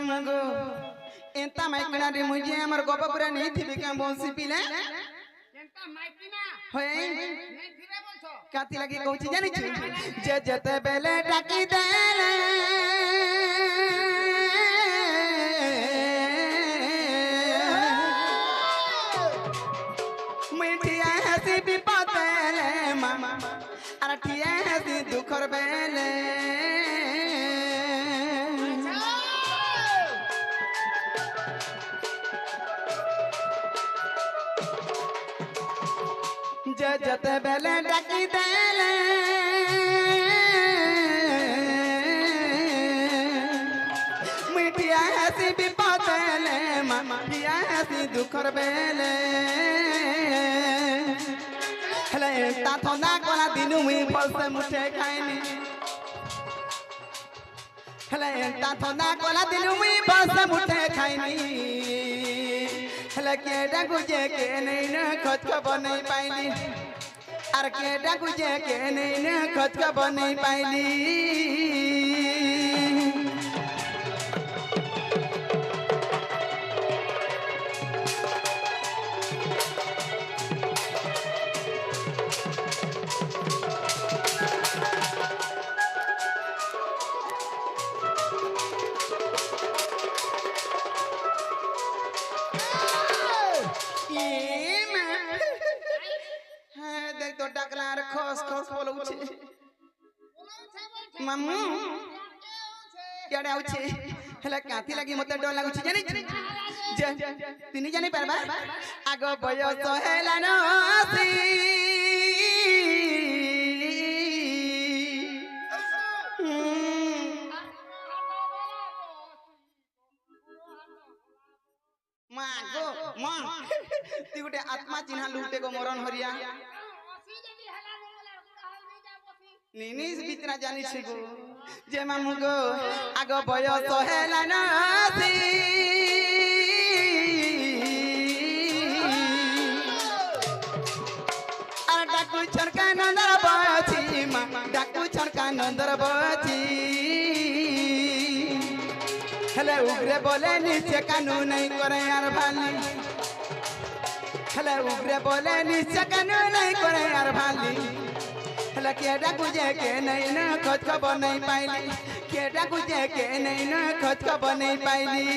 मामुगो एंता माइकना रे मुझे हमर गोपा पूरा नहीं थी बिका बोंसी पिले एंता माइकिना होए नहीं फिरे बोलछो काती लगी कहूची जानि छु जे जते बेले डाकी देले मिठिया हसी बिपतेले मामा अरे ठिया हसी दुखर बेले जते बेले डाकी देले मिठिया हसी बिपतेले मामा ठिया हसी दुखर बेले हेले ता थोना कोला दिनु मी फलसे मुठे खाइनी हेले ता थोना कोला दिनु मी फलसे मुठे खाइनी हेले के डागुजे के नहीं न खत का बनै पाइली अर के डागुजे के नहीं न खत का बनै पाइली तो डकलार खस खस बोलौछे मामू केडे आउछे हला काथी लागि मते डर लागुछे जानि जे तिनी जानि परबा आगो बयस हेला नसी मागो मा ती गुटे आत्मा चिन्हा लुटे को मरण हरिया निनी बितना जानी छिगो जे मामू गो आगो बयस हेला नसी आ डाकू छड़का नंदर बची मा डाकू छड़का नंदर बची हेले उगरे बोले नीचे कानून नहीं करे यार भाली हेले उगरे बोले नीचे कानून नहीं करे यार भाली हेले केडा गुजे के नहीं न खोज खबर नहीं पाइली केडा गुजे के नहीं न खोज खबर नहीं पाइली